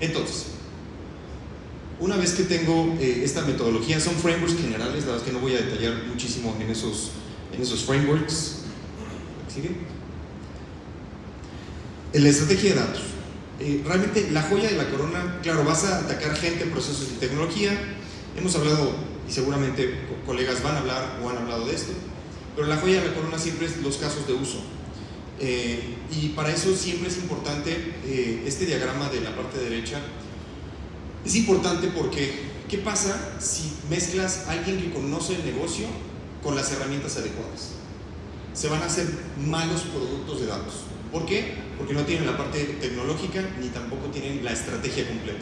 Entonces, una vez que tengo esta metodología, son frameworks generales, la verdad es que no voy a detallar muchísimo en esos frameworks. ¿Sigue? La estrategia de datos. Realmente la joya de la corona, claro, vas a atacar gente, procesos y tecnología. Hemos hablado, y seguramente colegas van a hablar o han hablado de esto, pero la joya de la corona siempre es los casos de uso. Y para eso siempre es importante este diagrama de la parte derecha. Es importante porque, ¿qué pasa si mezclas a alguien que conoce el negocio con las herramientas adecuadas? Se van a hacer malos productos de datos. ¿Por qué? Porque no tienen la parte tecnológica ni tampoco tienen la estrategia completa.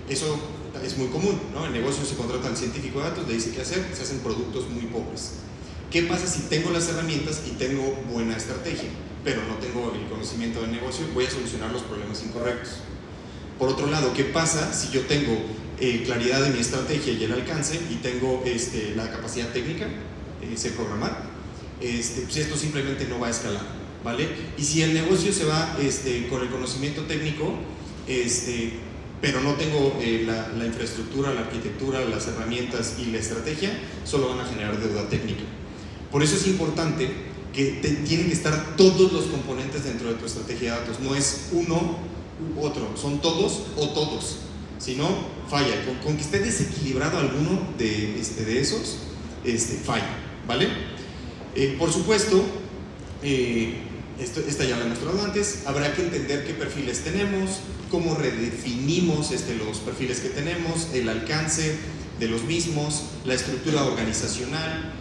Eso es muy común, ¿no? En negocios se contrata al científico de datos, le dice qué hacer, se hacen productos muy pobres. ¿Qué pasa si tengo las herramientas y tengo buena estrategia, pero no tengo el conocimiento del negocio? Voy a solucionar los problemas incorrectos. Por otro lado, ¿qué pasa si yo tengo claridad de mi estrategia y el alcance y tengo la capacidad técnica, sé programar? Pues esto simplemente no va a escalar, ¿vale? Y si el negocio se va con el conocimiento técnico, pero no tengo la infraestructura, la arquitectura, las herramientas y la estrategia, solo van a generar deuda técnica. Por eso es importante que tienen que estar todos los componentes dentro de tu estrategia de datos. No es uno u otro, son todos o todos. Si no, falla. Con que esté desequilibrado alguno de esos, falla, ¿vale? Por supuesto, esta ya la he mostrado antes, habrá que entender qué perfiles tenemos, cómo redefinimos los perfiles que tenemos, el alcance de los mismos, la estructura organizacional,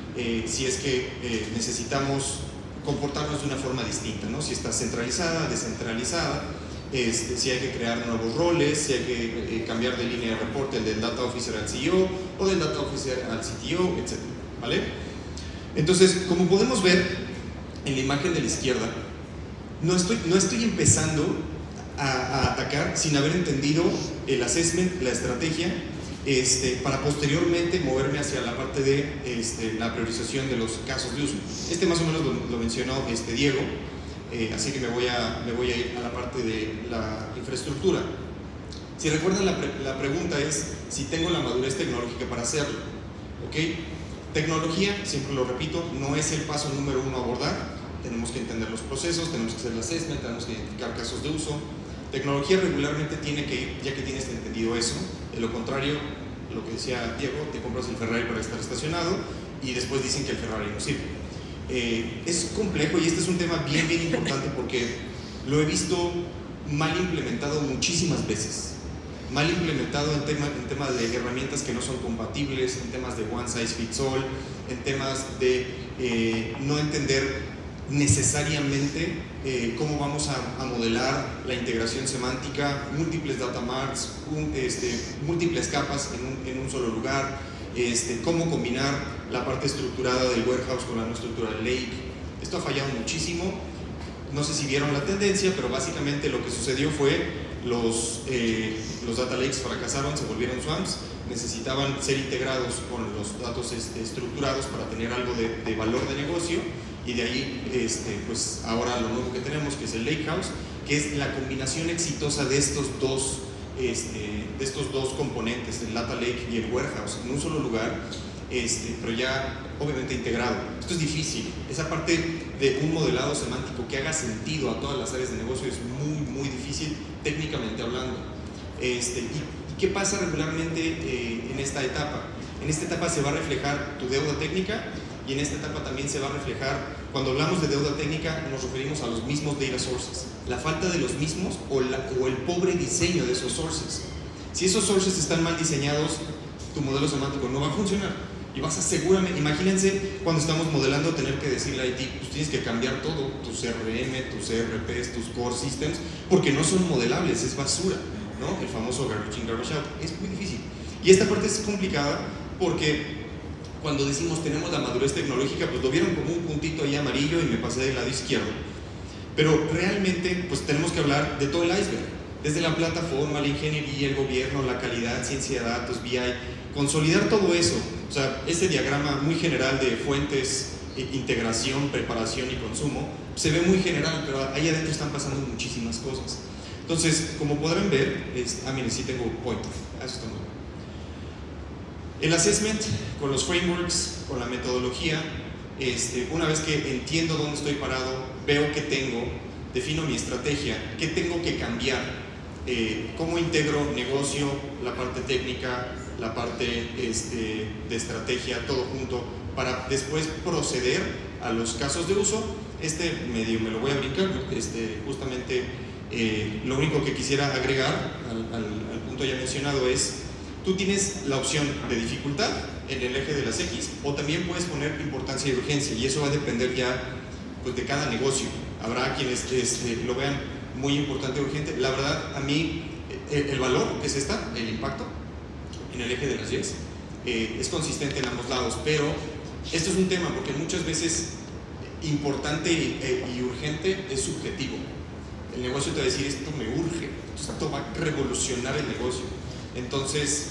si es que necesitamos comportarnos de una forma distinta, ¿no? Si está centralizada, descentralizada, si hay que crear nuevos roles, si hay que cambiar de línea de reporte del Data Officer al CEO o del Data Officer al CTO, etc. ¿Vale? Entonces, como podemos ver en la imagen de la izquierda, no estoy empezando a atacar sin haber entendido el assessment, la estrategia, para posteriormente moverme hacia la parte de la priorización de los casos de uso. Más o menos lo mencionó Diego, así que me voy a ir a la parte de la infraestructura. Si recuerdan, la pregunta es si tengo la madurez tecnológica para hacerlo, ¿ok? Tecnología, siempre lo repito, no es el paso número uno a abordar. Tenemos que entender los procesos, tenemos que hacer el assessment, tenemos que identificar casos de uso. Tecnología regularmente tiene que ir, ya que tienes entendido eso. De lo contrario, lo que decía Diego, te compras el Ferrari para estar estacionado y después dicen que el Ferrari no sirve. Es complejo y este es un tema bien importante porque lo he visto mal implementado muchísimas veces. Mal implementado en temas de herramientas que no son compatibles, en temas de one size fits all, en temas de no entender necesariamente cómo vamos a modelar la integración semántica, múltiples data marts, múltiples capas en un solo lugar, cómo combinar la parte estructurada del warehouse con la no estructurada del lake. Esto ha fallado muchísimo. No sé si vieron la tendencia, pero básicamente lo que sucedió fue los data lakes fracasaron, se volvieron swamps, necesitaban ser integrados con los datos estructurados para tener algo de valor de negocio, y de ahí pues ahora lo nuevo que tenemos, que es el lakehouse, que es la combinación exitosa de estos dos componentes, el data lake y el warehouse, en un solo lugar, pero ya obviamente integrado. Esto es difícil. Esa parte de un modelado semántico que haga sentido a todas las áreas de negocio es muy difícil técnicamente hablando. ¿Y qué pasa regularmente en esta etapa? En esta etapa se va a reflejar tu deuda técnica, y en esta etapa también se va a reflejar, cuando hablamos de deuda técnica nos referimos a los mismos data sources, la falta de los mismos o el pobre diseño de esos sources. Si esos sources están mal diseñados, tu modelo semántico no va a funcionar. Y vas a seguramente, imagínense cuando estamos modelando tener que decirle a IT, pues tienes que cambiar todo, tus CRM, tus ERPs, tus core systems, porque no son modelables, es basura, ¿no? El famoso garbage in, garbage out. Es muy difícil. Y esta parte es complicada porque cuando decimos tenemos la madurez tecnológica, pues lo vieron como un puntito ahí amarillo y me pasé del lado izquierdo. Pero realmente, pues tenemos que hablar de todo el iceberg, desde la plataforma, la ingeniería, el gobierno, la calidad, ciencia de datos, BI, consolidar todo eso. O sea, este diagrama muy general de fuentes, integración, preparación y consumo, se ve muy general, pero ahí adentro están pasando muchísimas cosas. Entonces, como podrán ver, miren, sí tengo point, eso está muy bien. El assessment con los frameworks, con la metodología, una vez que entiendo dónde estoy parado, veo qué tengo, defino mi estrategia, qué tengo que cambiar, cómo integro negocio, la parte técnica, la parte de estrategia, todo junto, para después proceder a los casos de uso. Medio me lo voy a brincar, justamente lo único que quisiera agregar al punto ya mencionado es: tú tienes la opción de dificultad en el eje de las X, o también puedes poner importancia y urgencia, y eso va a depender ya pues, de cada negocio. Habrá quienes lo vean muy importante o urgente. La verdad, a mí el valor, que es el impacto en el eje de las Y, es consistente en ambos lados, pero esto es un tema porque muchas veces importante y urgente es subjetivo. El negocio te va a decir: esto me urge, esto va a revolucionar el negocio. Entonces,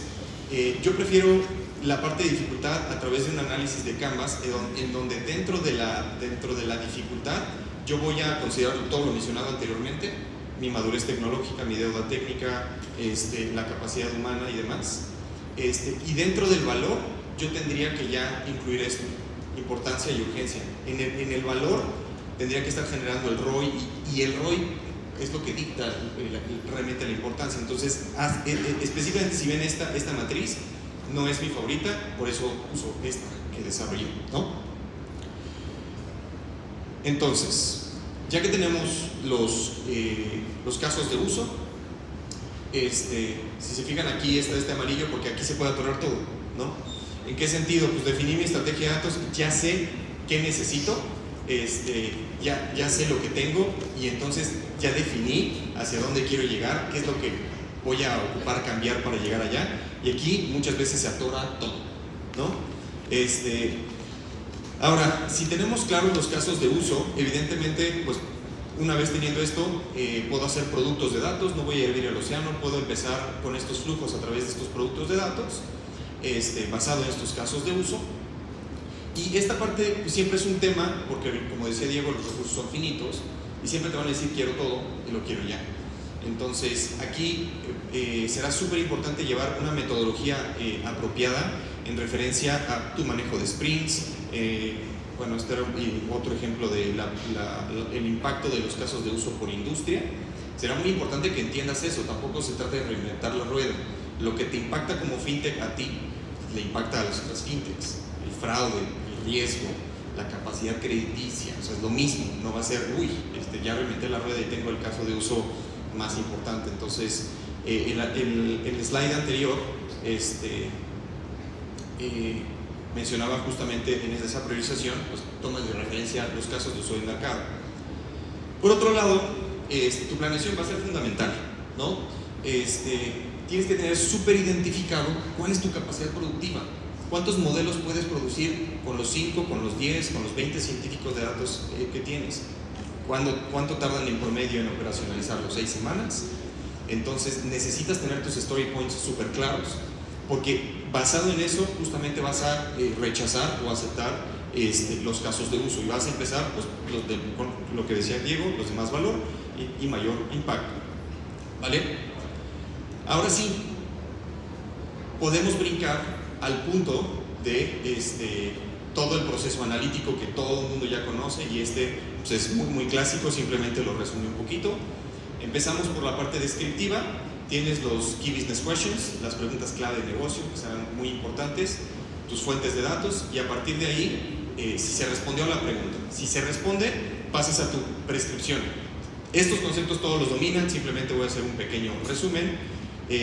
yo prefiero la parte de dificultad a través de un análisis de Canvas, en donde dentro de la dificultad yo voy a considerar todo lo mencionado anteriormente: mi madurez tecnológica, mi deuda técnica, la capacidad humana y demás. Y dentro del valor yo tendría que ya incluir esto: importancia y urgencia. En el valor tendría que estar generando el ROI, y el ROI es lo que dicta realmente la importancia. Entonces, específicamente si ven esta matriz, no es mi favorita, por eso uso esta que desarrollé, ¿no? Entonces, ya que tenemos los casos de uso, si se fijan aquí está este amarillo porque aquí se puede atorar todo, ¿no? ¿En qué sentido? Pues definí mi estrategia de datos, ya sé qué necesito, ya sé lo que tengo, y entonces ya definí hacia dónde quiero llegar, qué es lo que voy a ocupar, cambiar para llegar allá, y aquí muchas veces se atora todo, ¿no? Ahora, si tenemos claros los casos de uso, evidentemente, pues una vez teniendo esto, puedo hacer productos de datos, no voy a hervir el océano, puedo empezar con estos flujos a través de estos productos de datos, basado en estos casos de uso. Y esta parte pues, siempre es un tema, porque como decía Diego, los recursos son finitos, y siempre te van a decir: quiero todo y lo quiero ya. Entonces aquí será súper importante llevar una metodología apropiada en referencia a tu manejo de sprints. Bueno, este era otro ejemplo de el impacto de los casos de uso por industria. Será muy importante que entiendas eso. Tampoco se trata de reinventar la rueda. Lo que te impacta como fintech a ti, le impacta a las otras fintechs. El fraude, el riesgo, la capacidad crediticia, o sea, es lo mismo. No va a ser: uy, ya reinventé la rueda y tengo el caso de uso más importante. Entonces, el slide anterior mencionaba justamente en esa priorización, pues tomas de referencia los casos de uso del mercado. Por otro lado, tu planeación va a ser fundamental, ¿no? Tienes que tener súper identificado cuál es tu capacidad productiva, cuántos modelos puedes producir con los 5, con los 10, con los 20 científicos de datos que tienes, cuánto tardan en promedio en operacionalizarlo, 6 semanas. Entonces necesitas tener tus story points súper claros, porque basado en eso justamente vas a rechazar o aceptar los casos de uso, y vas a empezar pues, con lo que decía Diego, los de más valor y mayor impacto, ¿vale? Ahora sí, podemos brincar al punto de todo el proceso analítico que todo el mundo ya conoce, y pues es muy, muy clásico, simplemente lo resumí un poquito. Empezamos por la parte descriptiva. Tienes los Key Business Questions, las preguntas clave de negocio, que serán muy importantes, tus fuentes de datos, y a partir de ahí, si se respondió a la pregunta. Si se responde, pasas a tu prescripción. Estos conceptos todos los dominan, simplemente voy a hacer un pequeño resumen.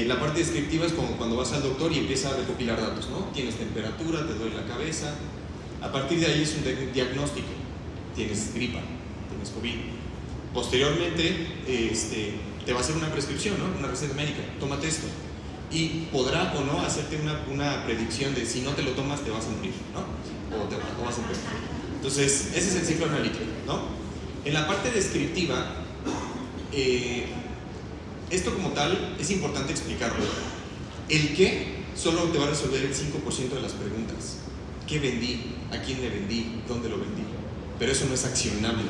La parte descriptiva es como cuando vas al doctor y empieza a recopilar datos, ¿no? Tienes temperatura, te duele la cabeza. A partir de ahí es un diagnóstico. Tienes gripa, tienes COVID. Posteriormente, te va a hacer una prescripción, ¿no? Una receta médica, tómate esto, y podrá o no hacerte una predicción de: si no te lo tomas te vas a morir, ¿no? O vas a enfermar. Entonces, ese es el ciclo analítico, ¿no? En la parte descriptiva, esto como tal es importante explicarlo. El qué solo te va a resolver el 5% de las preguntas. ¿Qué vendí? ¿A quién le vendí? ¿Dónde lo vendí? Pero eso no es accionable.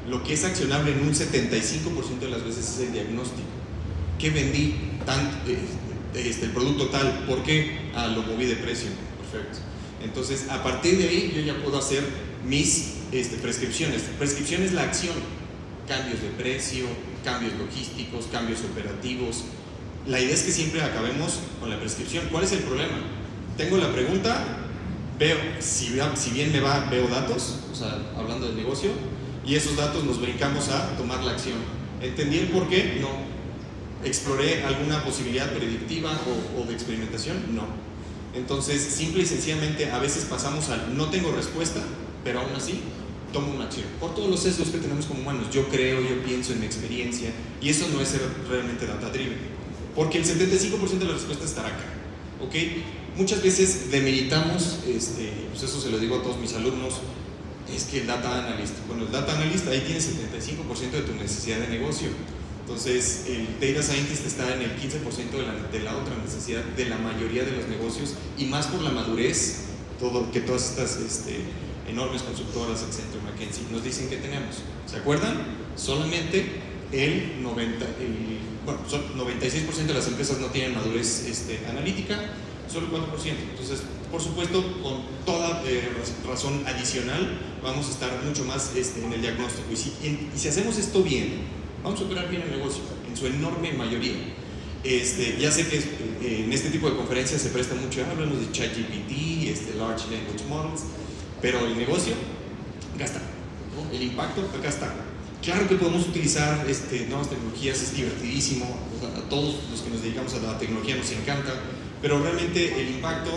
Lo que es accionable en un 75% de las veces es el diagnóstico. ¿Qué vendí? El producto tal, ¿por qué? Lo moví de precio. Perfecto. Entonces, a partir de ahí, yo ya puedo hacer mis prescripciones. Prescripción es la acción. Cambios de precio, cambios logísticos, cambios operativos. La idea es que siempre acabemos con la prescripción. ¿Cuál es el problema? Tengo la pregunta, veo, si bien me va, veo datos, o sea, hablando del negocio, y esos datos nos brincamos a tomar la acción. ¿Entendí el por qué? No. ¿Exploré alguna posibilidad predictiva o de experimentación? No. Entonces, simple y sencillamente, a veces pasamos al no tengo respuesta, pero aún así tomo una acción. Por todos los sesgos que tenemos como humanos, yo creo, yo pienso en mi experiencia, y eso no es ser realmente data driven, porque el 75% de la respuesta estará acá. ¿Ok? Muchas veces demeritamos, pues eso se lo digo a todos mis alumnos, es que el data analyst, bueno, el data analyst ahí tiene 75% de tu necesidad de negocio. Entonces, el data scientist está en el 15% de la otra necesidad de la mayoría de los negocios, y más por la madurez que todas estas enormes consultoras, Accenture, McKinsey, nos dicen que tenemos. ¿Se acuerdan? Solamente el 96% de las empresas no tienen madurez analítica, solo el 4%. Entonces, por supuesto, con toda razón adicional, vamos a estar mucho más en el diagnóstico. Y si hacemos esto bien, vamos a operar bien el negocio, en su enorme mayoría. Ya sé que en este tipo de conferencias se presta mucho, hablamos de ChatGPT, Large Language Models, pero el negocio, acá está, ¿no? El impacto, acá está. Claro que podemos utilizar nuevas tecnologías, es divertidísimo, a todos los que nos dedicamos a la tecnología nos encanta, pero realmente el impacto,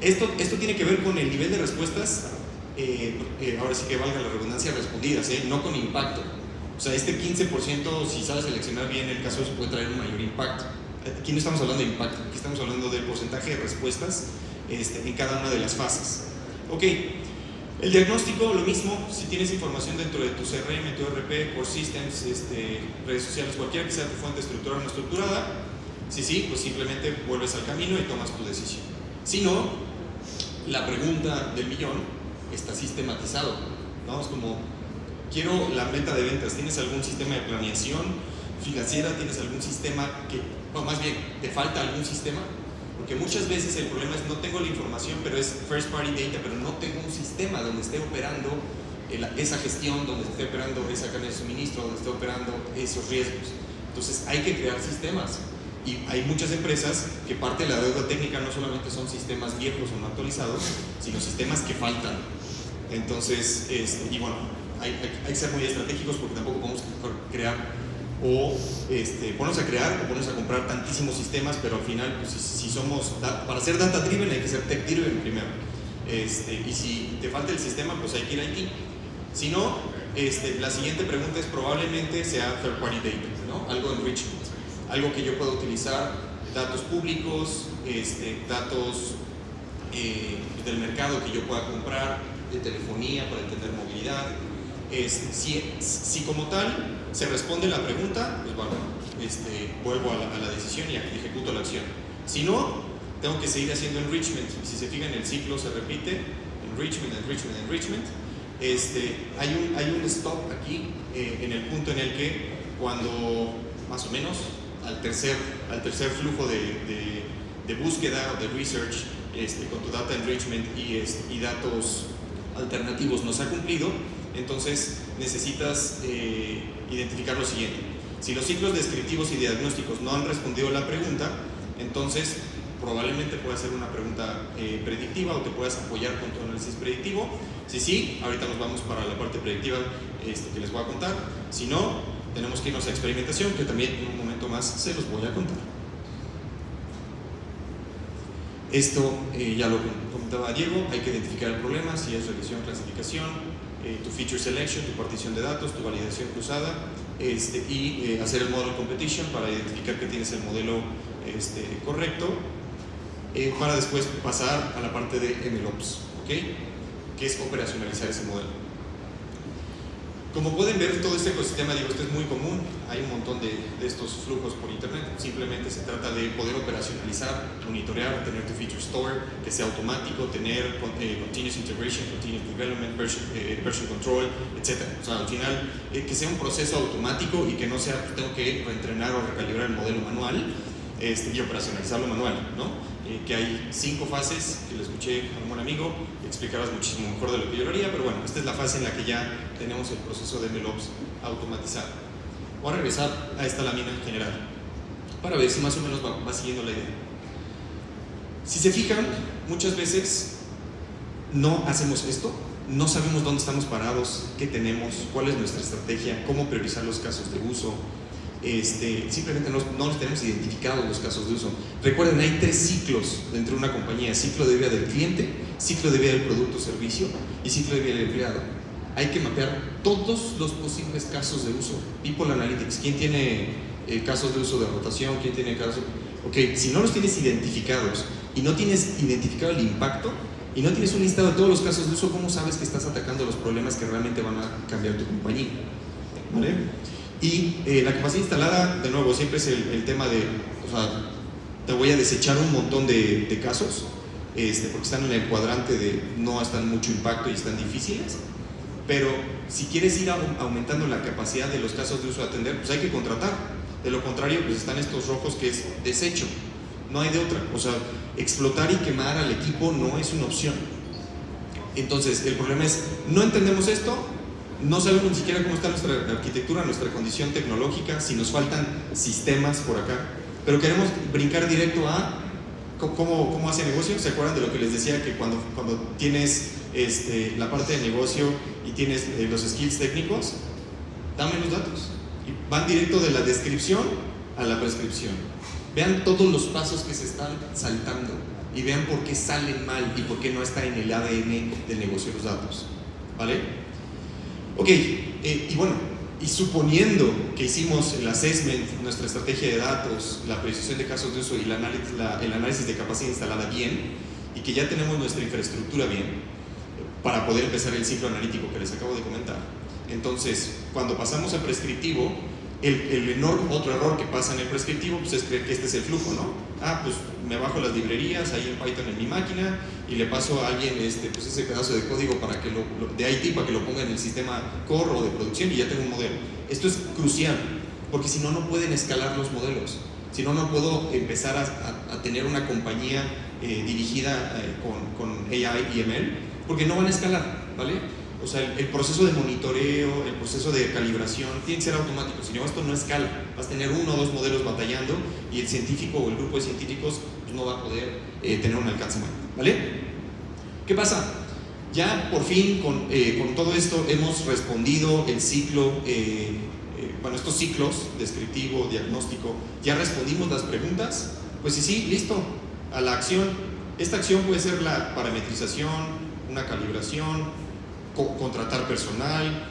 esto tiene que ver con el nivel de respuestas, ahora sí que valga la redundancia, respondidas, no con impacto. O sea, 15%, si sabes seleccionar bien el caso, puede traer un mayor impacto. Aquí no estamos hablando de impacto, aquí estamos hablando del porcentaje de respuestas en cada una de las fases. Ok, el diagnóstico, lo mismo, si tienes información dentro de tu CRM, tu ERP, Core Systems, redes sociales, cualquiera que sea tu fuente estructurada o no estructurada, sí, pues simplemente vuelves al camino y tomas tu decisión. Si no, la pregunta del millón está sistematizado, ¿no? Es como, quiero la meta de ventas, ¿tienes algún sistema de planeación financiera? ¿Tienes algún sistema más bien, te falta algún sistema? Porque muchas veces el problema es no tengo la información, pero es first party data, pero no tengo un sistema donde esté operando esa gestión, donde esté operando esa cadena de suministro, donde esté operando esos riesgos. Entonces hay que crear sistemas. Y hay muchas empresas que parte de la deuda técnica no solamente son sistemas viejos o no actualizados, sino sistemas que faltan. Entonces, y bueno, hay que ser muy estratégicos porque tampoco podemos crear ponernos a crear o ponernos a comprar tantísimos sistemas, pero al final, pues, si somos, para ser data driven hay que ser tech driven primero. Y si te falta el sistema, pues hay que ir a IT. Si no, la siguiente pregunta es probablemente sea third party data, ¿no? Algo enrichment, algo que yo pueda utilizar, datos públicos, datos del mercado que yo pueda comprar, de telefonía para entender movilidad. Si como tal se responde la pregunta, pues bueno, vuelvo a la decisión y ejecuto la acción. Si no, tengo que seguir haciendo enrichment. Y si se fijan, el ciclo se repite, enrichment. Hay un stop aquí en el punto en el que cuando más o menos al tercer flujo de búsqueda o de research con tu data enrichment y datos alternativos nos ha cumplido, entonces necesitas identificar lo siguiente. Si los ciclos descriptivos y diagnósticos no han respondido a la pregunta, entonces probablemente pueda ser una pregunta predictiva o te puedas apoyar con tu análisis predictivo. Si sí, ahorita nos vamos para la parte predictiva que les voy a contar. Si no, tenemos que irnos a experimentación, que también en un momento más se los voy a contar. Esto ya lo comentaba Diego, hay que identificar el problema, si es regresión, clasificación, tu feature selection, tu partición de datos, tu validación cruzada, y hacer el model competition para identificar que tienes el modelo correcto, para después pasar a la parte de MLOps, ¿okay? Que es operacionalizar ese modelo. Como pueden ver, todo este ecosistema, digo, esto es muy común, hay un montón de estos flujos por internet. Simplemente se trata de poder operacionalizar, monitorear, tener tu feature store, que sea automático, tener continuous integration, continuous development, version control, etc. O sea, al final, que sea un proceso automático y que no sea, pues, tengo que reentrenar o recalibrar el modelo manual y operacionalizarlo manual, ¿no? Que hay 5 fases, que le escuché a un buen amigo, explicarás muchísimo mejor de lo que yo lo haría, pero bueno, esta es la fase en la que ya tenemos el proceso de MLOps automatizado. Voy a regresar a esta lámina en general, para ver si más o menos va siguiendo la idea. Si se fijan, muchas veces no hacemos esto, no sabemos dónde estamos parados, qué tenemos, cuál es nuestra estrategia, cómo priorizar los casos de uso. Simplemente no los tenemos identificados los casos de uso. Recuerden, hay 3 ciclos dentro de una compañía: ciclo de vida del cliente, ciclo de vida del producto o servicio y ciclo de vida del empleado. Hay que mapear todos los posibles casos de uso. People Analytics, ¿quién tiene casos de uso de rotación? ¿Quién tiene casos? Ok, si no los tienes identificados y no tienes identificado el impacto y no tienes un listado de todos los casos de uso, ¿cómo sabes que estás atacando los problemas que realmente van a cambiar tu compañía? ¿Vale? Y la capacidad instalada, de nuevo, siempre es el tema de, o sea, te voy a desechar un montón de casos, porque están en el cuadrante de no están mucho impacto y están difíciles, pero si quieres ir aumentando la capacidad de los casos de uso a atender, pues hay que contratar. De lo contrario, pues están estos rojos que es desecho, no hay de otra. O sea, explotar y quemar al equipo no es una opción. Entonces, el problema es, no entendemos esto, no sabemos ni siquiera cómo está nuestra arquitectura, nuestra condición tecnológica, si nos faltan sistemas por acá, pero queremos brincar directo a cómo hace negocio. ¿Se acuerdan de lo que les decía? Que cuando tienes la parte de negocio y tienes los skills técnicos, dame los datos. Y van directo de la descripción a la prescripción. Vean todos los pasos que se están saltando y vean por qué salen mal y por qué no está en el ADN del negocio los datos. ¿Vale? Ok, y bueno, y suponiendo que hicimos el assessment, nuestra estrategia de datos, la precisión de casos de uso y el análisis de capacidad instalada bien, y que ya tenemos nuestra infraestructura bien, para poder empezar el ciclo analítico que les acabo de comentar, entonces, cuando pasamos al prescriptivo, otro error que pasa en el prescriptivo, pues es creer que este es el flujo, ¿no? Pues me bajo las librerías ahí en Python en mi máquina y le paso a alguien pues ese pedazo de código para que de IT para que lo ponga en el sistema core o de producción y ya tengo un modelo. Esto es crucial, porque si no, no pueden escalar los modelos. Si no, no puedo empezar a tener una compañía dirigida con AI y ML, porque no van a escalar, ¿vale? O sea, el proceso de monitoreo, el proceso de calibración tiene que ser automático. Si no, esto no escala. Vas a tener 1 o 2 modelos batallando y el científico o el grupo de científicos pues, no va a poder tener un alcance mayor, ¿vale? ¿Qué pasa? Ya por fin con todo esto hemos respondido el ciclo, estos ciclos, descriptivo, diagnóstico, ya respondimos las preguntas, pues sí, listo, a la acción. Esta acción puede ser la parametrización, una calibración, contratar personal,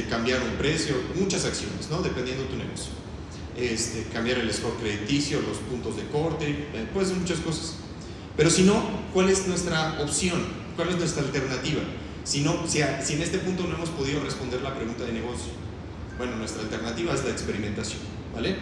cambiar un precio, muchas acciones, ¿no? Dependiendo de tu negocio. Cambiar el score crediticio, los puntos de corte, puede ser muchas cosas. Pero si no, ¿cuál es nuestra opción? ¿Cuál es nuestra alternativa? Si en este punto no hemos podido responder la pregunta de negocio, bueno, nuestra alternativa es la experimentación, ¿vale?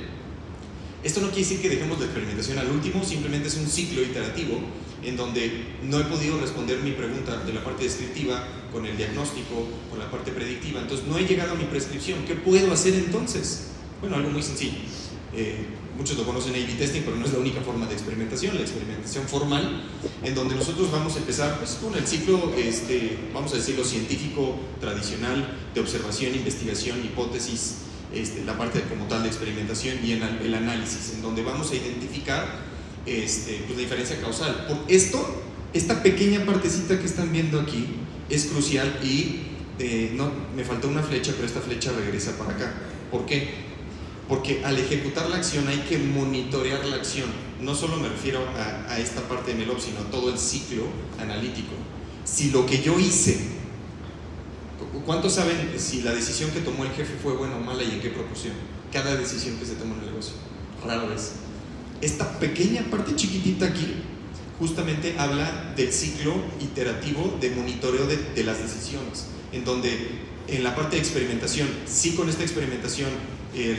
Esto no quiere decir que dejemos la experimentación al último, simplemente es un ciclo iterativo en donde no he podido responder mi pregunta de la parte descriptiva con el diagnóstico, con la parte predictiva, entonces no he llegado a mi prescripción. ¿Qué puedo hacer entonces? Bueno, algo muy sencillo. Muchos lo conocen A/B testing, pero no es la única forma de experimentación, la experimentación formal, en donde nosotros vamos a empezar pues, con el ciclo, vamos a decirlo, científico tradicional de observación, investigación, hipótesis, la parte como tal de experimentación y el análisis, en donde vamos a identificar pues la diferencia causal. Por esto, esta pequeña partecita que están viendo aquí es crucial y no, me faltó una flecha, pero esta flecha regresa para acá. ¿Por qué? Porque al ejecutar la acción hay que monitorear la acción. No solo me refiero a esta parte de MLOps, sino a todo el ciclo analítico. Si lo que yo hice, ¿cuántos saben si la decisión que tomó el jefe fue buena o mala y en qué proporción? Cada decisión que se toma en el negocio, rara vez. Esta pequeña parte chiquitita aquí justamente habla del ciclo iterativo de monitoreo de las decisiones, en donde En la parte de experimentación, sí, con esta experimentación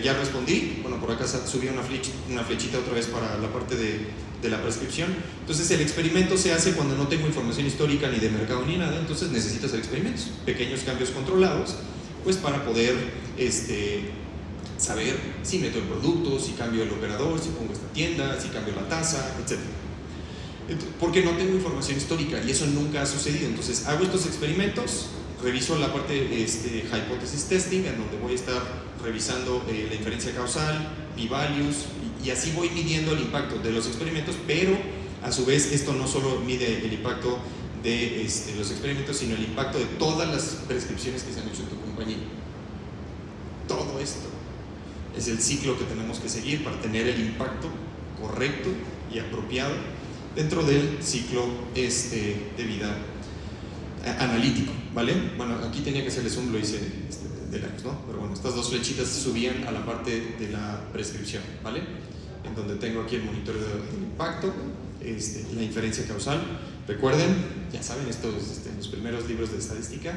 ya respondí. Bueno, por acá subí una flechita otra vez para la parte de la prescripción. Entonces el experimento se hace cuando no tengo información histórica ni de mercado ni nada, entonces necesito hacer experimentos, pequeños cambios controlados, pues para poder saber si meto el producto, si cambio el operador, si pongo esta tienda, si cambio la tasa, etc. Porque no tengo información histórica y eso nunca ha sucedido. Entonces hago estos experimentos, reviso la parte hypothesis testing, en donde voy a estar revisando la inferencia causal, p-values, y así voy midiendo el impacto de los experimentos, pero a su vez esto no solo mide el impacto de los experimentos, sino el impacto de todas las prescripciones que se han hecho en tu compañía. Todo esto es el ciclo que tenemos que seguir para tener el impacto correcto y apropiado dentro del ciclo de vida analítico, ¿vale? Bueno, aquí tenía que hacerles zoom, lo hice de lejos, ¿no? Pero bueno, estas dos flechitas subían a la parte de la prescripción, ¿vale? En donde tengo aquí el monitoreo del impacto, la inferencia causal. Recuerden, ya saben, esto es los primeros libros de estadística,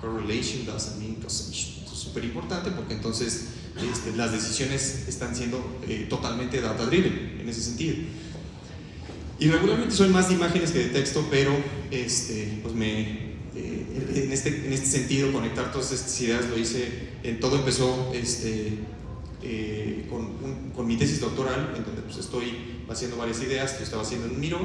correlation doesn't mean causation. Esto es súper importante porque entonces las decisiones están siendo totalmente data driven en ese sentido. Y regularmente soy más de imágenes que de texto, pero pues en este sentido, conectar todas estas ideas lo hice, todo empezó con mi tesis doctoral, en donde pues estoy haciendo varias ideas que estaba haciendo en un Miro,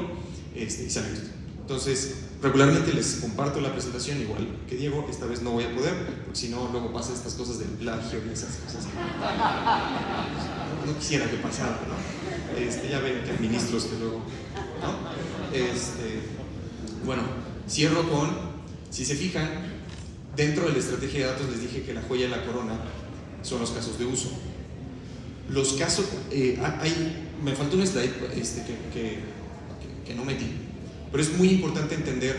y salió esto. Entonces, regularmente les comparto la presentación, igual que Diego. Esta vez no voy a poder, porque si no, luego pasan estas cosas del plagio y esas cosas. No quisiera que pasara, ¿no? Ya ven que hay ministros que luego, ¿no? Bueno, cierro con, si se fijan, dentro de la estrategia de datos les dije que la joya de la corona son los casos de uso. Los casos, me faltó un slide que no metí, pero es muy importante entender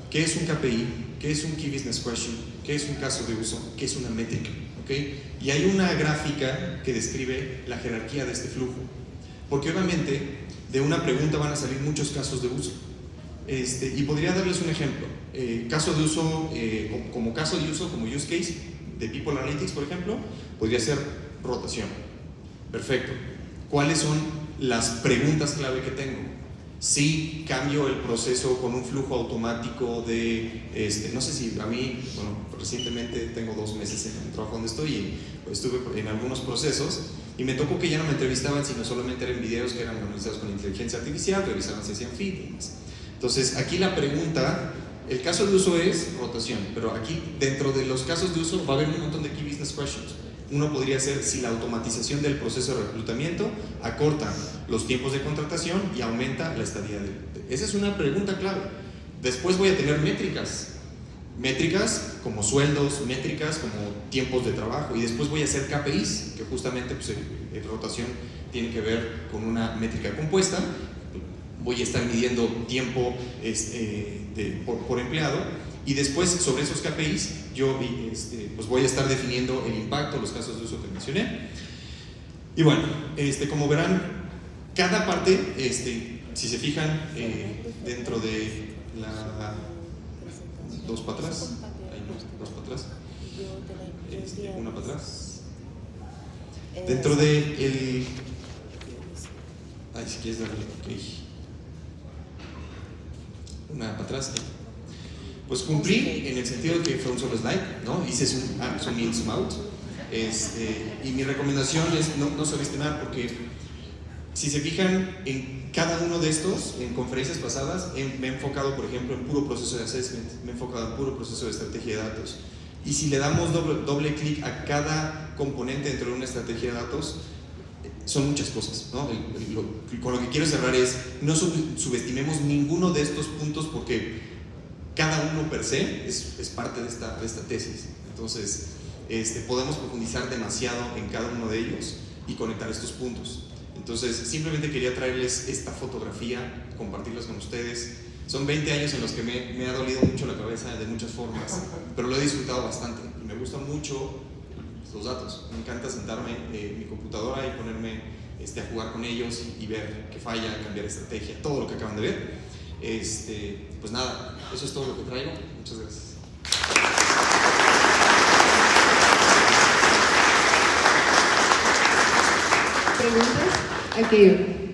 qué es un KPI, qué es un Key Business Question, qué es un caso de uso, qué es una métrica, ¿ok? Y hay una gráfica que describe la jerarquía de este flujo, porque obviamente de una pregunta van a salir muchos casos de uso. Y podría darles un ejemplo. Caso de uso, como caso de uso, como use case de People Analytics, por ejemplo, podría ser rotación. Perfecto. ¿Cuáles son las preguntas clave que tengo? Si cambio el proceso con un flujo automático de, no sé si a mí, bueno, recientemente tengo 2 meses en el trabajo donde estoy y pues, estuve en algunos procesos y me tocó que ya no me entrevistaban, sino solamente eran videos que eran analizados con inteligencia artificial, revisaban si hacían fit y demás. Entonces, aquí la pregunta, el caso de uso es rotación, pero aquí dentro de los casos de uso va a haber un montón de Key Business Questions. Uno podría ser si la automatización del proceso de reclutamiento acorta los tiempos de contratación y aumenta la estadía esa es una pregunta clave. Después voy a tener métricas como sueldos, métricas como tiempos de trabajo, y después voy a hacer KPIs, que justamente pues, rotación tiene que ver con una métrica compuesta. Voy a estar midiendo tiempo por empleado, y después sobre esos KPIs yo pues voy a estar definiendo el impacto, los casos de uso que mencioné. Y bueno, como verán, cada parte, si se fijan, dentro de la... dos para atrás, una para atrás, dentro de el... si quieres darle, una para atrás, pues cumplí en el sentido de que fue un solo slide, ¿no? Hice zoom in, zoom out, y mi recomendación es no subestimar, porque si se fijan en cada uno de estos, en conferencias pasadas, me he enfocado, por ejemplo, en puro proceso de assessment, me he enfocado en puro proceso de estrategia de datos, y si le damos doble clic a cada componente dentro de una estrategia de datos, son muchas cosas, ¿no? Con lo que quiero cerrar es, no subestimemos ninguno de estos puntos, porque cada uno per se es parte de esta tesis. Entonces, podemos profundizar demasiado en cada uno de ellos y conectar estos puntos. Entonces, simplemente quería traerles esta fotografía, compartirlas con ustedes. Son 20 años en los que me ha dolido mucho la cabeza de muchas formas, pero lo he disfrutado bastante y me gustan mucho los datos. Me encanta sentarme en mi computadora y ponerme a jugar con ellos y ver qué falla, cambiar estrategia, todo lo que acaban de ver. Pues nada, eso es todo lo que traigo. Muchas gracias. preguntas, hay que ir.